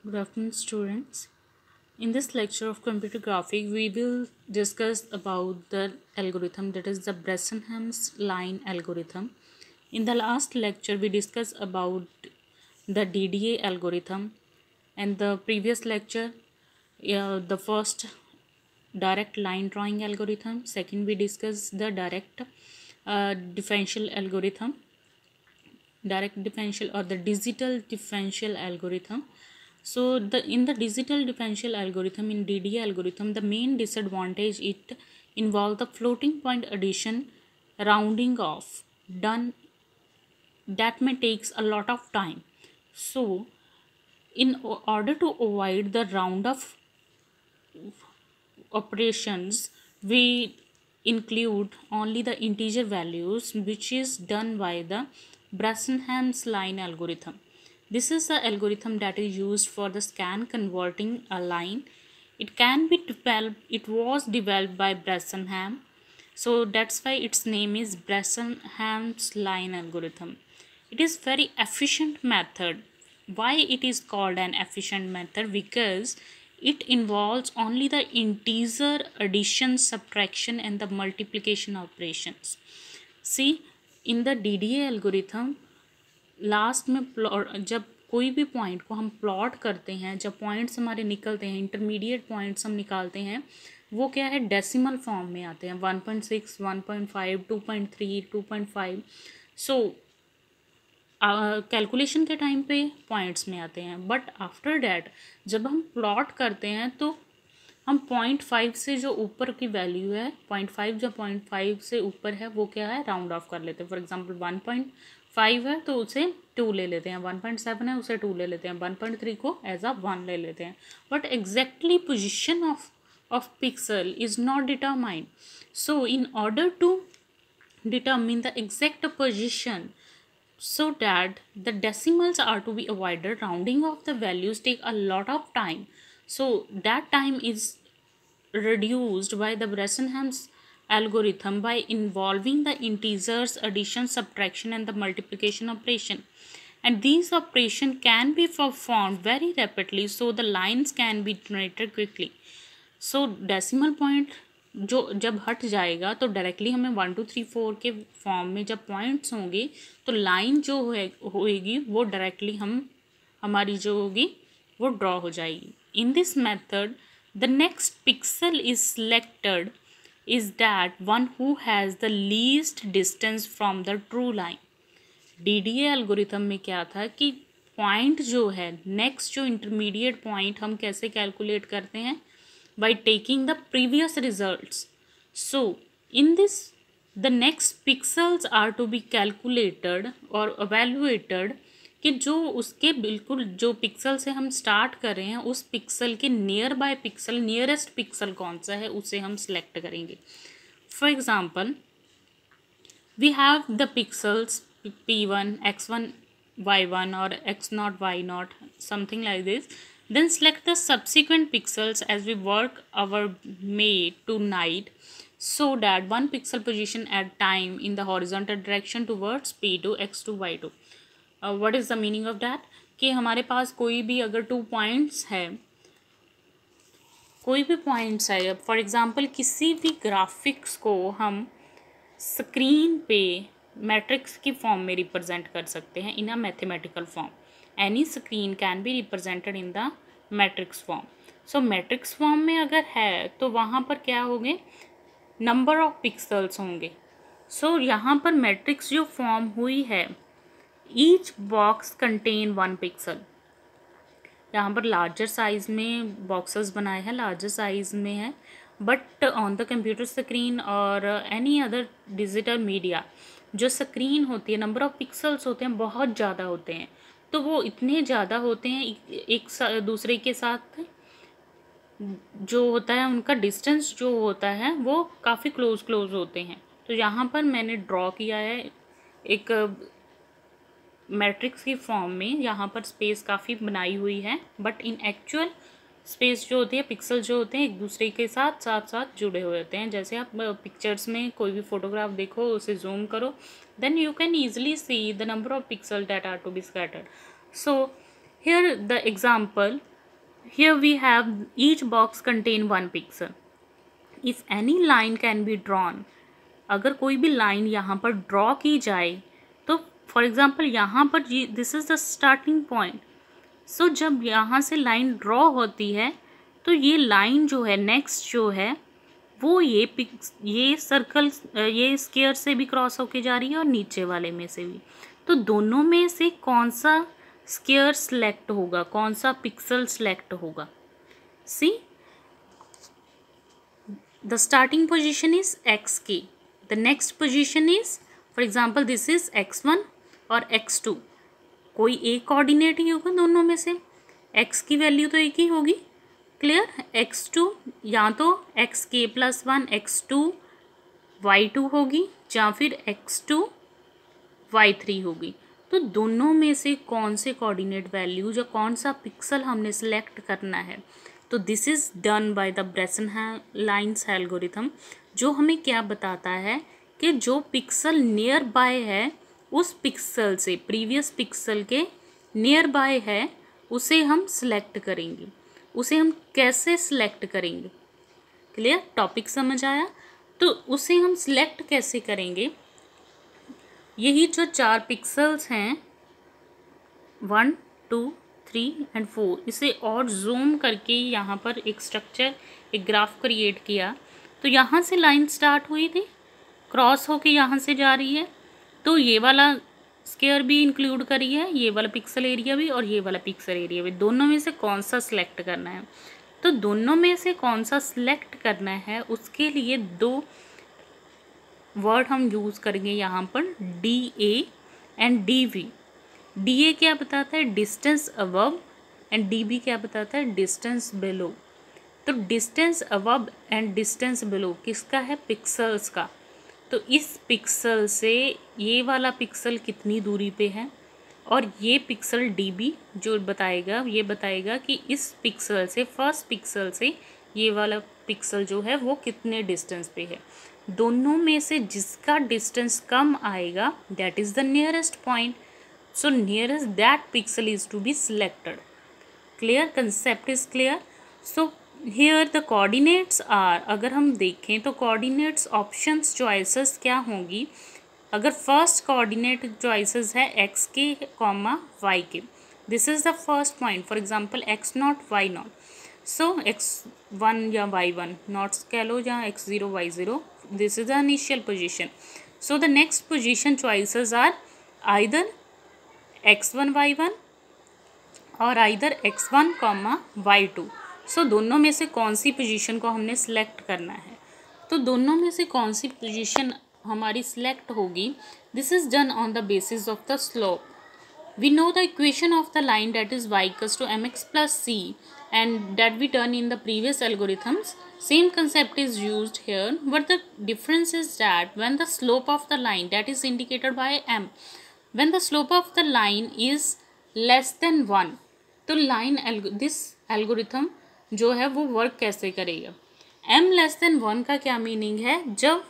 Good afternoon, students. In this lecture of computer graphic, we will discuss about the algorithm that is the Bressenham's line algorithm. In the last lecture, we discussed about the DDA algorithm, and the previous lecture, the first direct line drawing algorithm. Second, we discussed the direct differential algorithm, direct differential or the digital differential algorithm. So in the digital differential algorithm, in DDA algorithm, the main disadvantage it involve the floating point addition, rounding off done, that may takes a lot of time. So in order to avoid the round off operations, we include only the integer values, which is done by the Bressenham's line algorithm. This is the algorithm that is used for the scan converting a line. It can be developed, it was developed by Bressenham, so that's why its name is Bressenham's line algorithm. It is very efficient method. Why it is called an efficient method? Because it involves only the integer addition, subtraction and the multiplication operations. See, in the DDA algorithm, last में plot, जब कोई भी point को हम plot करते हैं, जब points हमारे निकलते हैं, इंटरमीडिएट पॉइंट्स हम निकालते हैं, वो क्या है, डेसिमल फॉर्म में आते हैं, 1.6, 1.5, 2.3, 2.5. सो कैलकुलेशन के टाइम पे पॉइंट्स में आते हैं, बट आफ्टर डैट जब हम प्लॉट करते हैं तो हम 0.5 से जो ऊपर की वैल्यू है, 0.5 जो 0.5 से ऊपर है वो क्या है, राउंड ऑफ कर लेते हैं. फॉर एग्जांपल 1.5 है तो उसे 2 ले लेते हैं, 1.7 है उसे 2 ले लेते हैं, 1.3 को एज अ 1 ले लेते हैं. But exactly position of pixel is not determined. So in order to determine the exact position, so that the decimals are to be avoided, rounding of the values take a lot of time. So that time is reduced by the Bressenham's algorithm by involving the integers addition, subtraction and the multiplication operation, and these operation can be performed very rapidly, so the lines can be generated quickly. So decimal point जो जब हट जाएगा तो directly हमें 1 2 3 4 के form में जब points होंगे तो लाइन जो होएगी वो डायरेक्टली हमारी जो होगी वो ड्रॉ हो जाएगी. In this method the next pixel is selected is that one who has the least distance from the true line. DDA algorithm में क्या था कि पॉइंट जो है, नेक्स्ट जो इंटरमीडिएट पॉइंट हम कैसे कैलकुलेट करते हैं, by taking the previous results. So in this the next pixels are to be calculated or evaluated कि जो उसके बिल्कुल जो पिक्सल से हम स्टार्ट कर रहे हैं उस पिक्सल के near by pixel, nearest pixel कौन सा है उसे हम सिलेक्ट करेंगे. For example we have the pixels P1, X1, Y1 or X0, Y0, something like this. Then select the subsequent pixels as we work our way to night, so that one pixel position at time in the horizontal direction towards P2, X2, Y2. What is the meaning of that? कि हमारे पास कोई भी अगर 2 points है, कोई भी points है, for example किसी भी ग्राफिक्स को हम स्क्रीन पे मैट्रिक्स की फॉर्म में रिप्रेजेंट कर सकते हैं in a mathematical form. Any screen can be represented in the matrix form. So matrix form में अगर है तो वहाँ पर क्या होंगे, नंबर ऑफ पिक्सल्स होंगे. सो यहाँ पर मैट्रिक्स जो फॉर्म हुई है, ईच बॉक्स कंटेन 1 पिक्सल. यहाँ पर लार्जर साइज़ में बॉक्सेस बनाए हैं, लार्जर साइज़ में है, but on the computer screen और एनी अदर डिजिटल मीडिया जो स्क्रीन होती है, नंबर ऑफ पिक्सल्स होते हैं बहुत ज़्यादा होते हैं. तो वो इतने ज़्यादा होते हैं, एक दूसरे के साथ जो होता है उनका डिस्टेंस जो होता है वो काफ़ी क्लोज होते हैं. तो यहाँ पर मैंने ड्रॉ किया है एक मैट्रिक्स की फॉर्म में, यहाँ पर स्पेस काफ़ी बनाई हुई है, बट इन एक्चुअल स्पेस जो होती है, पिक्सल जो होते हैं एक दूसरे के साथ जुड़े हुए होते हैं. जैसे आप पिक्चर्स में कोई भी फोटोग्राफ देखो, उसे जूम करो, then you can easily see the number of pixel that are to be scattered. So here the example here we have each box contain 1 pixel. If any line can be drawn, अगर कोई भी line यहाँ पर draw की जाए तो for example यहाँ पर this is the starting point. So जब यहाँ से लाइन ड्रॉ होती है तो ये लाइन जो है नेक्स्ट जो है वो ये सर्कल ये स्क्वायर से भी क्रॉस होके जा रही है और नीचे वाले में से भी. तो दोनों में से कौन सा स्क्वायर सिलेक्ट होगा, कौन सा पिक्सल सिलेक्ट होगा? See the starting position is xk. The next position is, for example, this is x1 और x2. कोई एक कोऑर्डिनेट ही होगा दोनों में से. x की वैल्यू तो एक ही होगी. क्लियर? x2 या तो xk प्लस 1 x2 y2 होगी या फिर x2 y3 होगी. तो दोनों में से कौन से कोऑर्डिनेट वैल्यू या कौन सा पिक्सल हमने सेलेक्ट करना है. तो this is done by the Bresson-lines algorithm, जो हमें क्या बताता है कि जो पिक्सल नियर बाय है उस पिक्सल से प्रीवियस पिक्सल के नियर बाय है उसे हम सिलेक्ट करेंगे. उसे हम कैसे सिलेक्ट करेंगे? क्लियर? टॉपिक समझ आया? तो उसे हम सिलेक्ट कैसे करेंगे? यही जो 4 पिक्सल्स हैं 1 2 3 एंड 4, इसे और जूम करके यहाँ पर एक स्ट्रक्चर एक ग्राफ क्रिएट किया. तो यहाँ से लाइन स्टार्ट हुई थी, क्रॉस होके यहाँ से जा रही है. तो ये वाला स्क्वायर भी इंक्लूड करी है, ये वाला पिक्सल एरिया भी और ये वाला पिक्सल एरिया भी. दोनों में से कौन सा सिलेक्ट करना है? तो दोनों में से कौन सा सिलेक्ट करना है उसके लिए 2 वर्ड हम यूज़ करेंगे यहाँ पर, DA एंड DV. DA क्या बताता है? Distance above. एंड DB क्या बताता है? Distance below. तो distance above and distance below किसका है? पिक्सल्स का. तो इस पिक्सल से ये वाला पिक्सल कितनी दूरी पे है और ये पिक्सल DB जो बताएगा, ये बताएगा कि इस पिक्सल से फर्स्ट पिक्सल से ये वाला पिक्सल जो है वो कितने डिस्टेंस पे है. दोनों में से जिसका डिस्टेंस कम आएगा that is the nearest point. So nearest that pixel is to be selected. Clear? Concept is clear? So here the coordinates are, अगर हम देखें तो कोऑर्डिनेट्स ऑप्शंस चॉइसेस क्या होंगी? अगर फर्स्ट कोऑर्डिनेट चॉइसेस है एक्स के कॉमा वाई के, this is the first point. For example x0 y0. So x1 या y1 नॉट्स कह लो या x0 y0, this is the initial position. So the next position choices are either x1 y1 और either x1 comma y2. सो दोनों में से कौन सी पोजीशन को हमने सिलेक्ट करना है? तो दोनों में से कौन सी पोजीशन हमारी सिलेक्ट होगी? This is done on the basis of the slope. We know the equation of the line that is y equals to mx plus c and that we done in the previous algorithms. Same concept is used here, but the difference is that when the slope of the line that is indicated by m, when the slope of the line is less than 1, तो this algorithm जो है वो work कैसे करेगा? m less than 1 का क्या meaning है? जब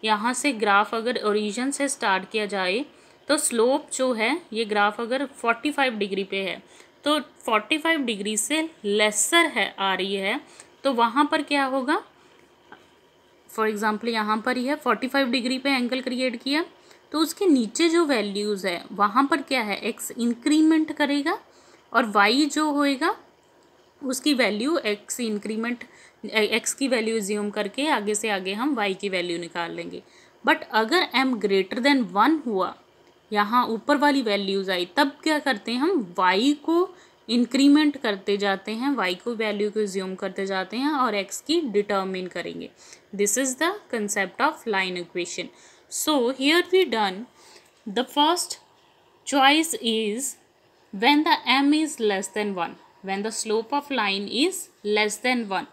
यहाँ से ग्राफ अगर ओरिजिन से स्टार्ट किया जाए तो स्लोप जो है ये ग्राफ अगर 45 डिग्री पे है तो 45 डिग्री से लेसर है आ रही है तो वहाँ पर क्या होगा? फॉर एग्जांपल यहाँ पर ही है 45 डिग्री पे एंगल क्रिएट किया तो उसके नीचे जो वैल्यूज़ है वहाँ पर क्या है? x इंक्रीमेंट करेगा और y जो होएगा उसकी वैल्यू x इंक्रीमेंट x की वैल्यू ज्यूम करके आगे से आगे हम y की वैल्यू निकाल लेंगे. बट अगर m ग्रेटर देन 1 हुआ, यहाँ ऊपर वाली वैल्यूज़ आई, तब क्या करते हैं हम? y को इंक्रीमेंट करते जाते हैं, y को वैल्यू को ज्यूम करते जाते हैं और x की डिटर्मिन करेंगे. This is the concept of line equation. So here we done the first choice is when the m is less than 1, when the slope of line is less than 1,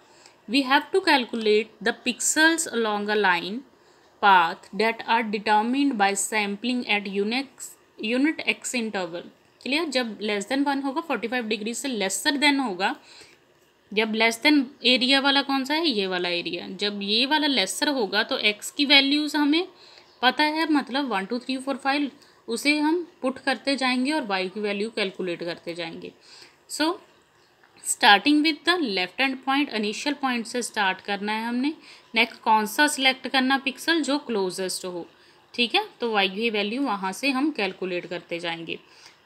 we have to calculate the pixels along a line path that are determined by sampling at unit x interval. Clear? जब less than 1 होगा 45 degree से lesser than होगा. जब less than area वाला कौन सा है? ये वाला एरिया. जब ये वाला लेसर होगा तो x की वैल्यूज़ हमें पता है, मतलब 1 2 3 4 5 उसे हम पुट करते जाएंगे और y की वैल्यू कैलकुलेट करते जाएंगे. So starting with the left hand point, initial point से स्टार्ट करना है हमने। नेक्स्ट कौन सा सिलेक्ट करना पिक्सल, जो क्लोजेस्ट हो, ठीक है। तो वाई की वैल्यू वहाँ से हम कैलकुलेट करते जाएंगे।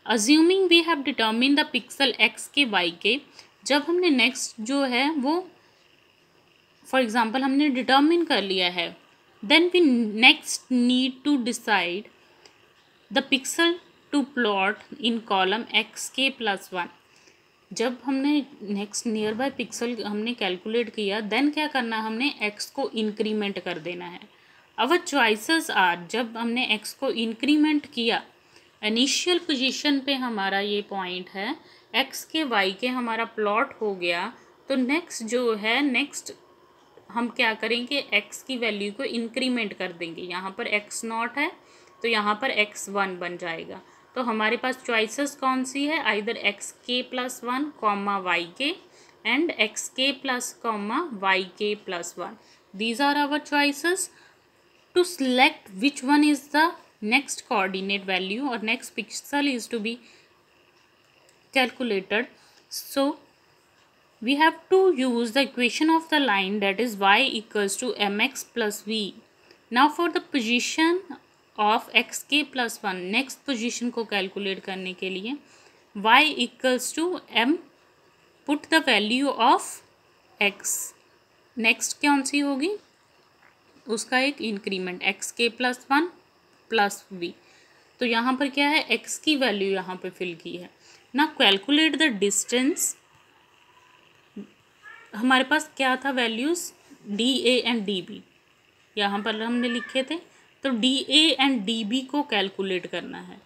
Assuming we have determine the pixel x के वाई के, जब हमने नेक्स्ट जो है वो फॉर एग्जाम्पल हमने डिटर्मिन कर लिया है, then we next need to decide the pixel to plot in column x के प्लस वन। जब हमने नेक्स्ट नियर बाय पिक्सल हमने कैलकुलेट किया, देन क्या करना, हमने x को इंक्रीमेंट कर देना है। अवर चॉइसेस आर, जब हमने x को इंक्रीमेंट किया, इनिशियल पोजीशन पे हमारा ये पॉइंट है, x के y के हमारा प्लॉट हो गया, तो नेक्स्ट जो है, नेक्स्ट हम क्या करेंगे, x की वैल्यू को इंक्रीमेंट कर देंगे। यहाँ पर x नॉट है तो यहाँ पर x1 बन जाएगा। तो हमारे पास चॉइसेस कौन सी है, आइदर एक्स के plus one comma Y K and X के plus comma Y K plus one. These are our choices to select which one is the next coordinate value और next pixel is to be calculated. So we have to use the equation of the line, that is y equals to mx plus v. Now for the position of x k plus 1, next position को calculate करने के लिए y equals to m, put the value of x, next कौन सी होगी, उसका एक increment x k plus 1 plus v। तो यहाँ पर क्या है, x की वैल्यू यहाँ पे फिल की है ना। कैलकुलेट द डिस्टेंस, हमारे पास क्या था values, D A and D B यहाँ पर हमने लिखे थे, तो D A and D B को कैलकुलेट करना है।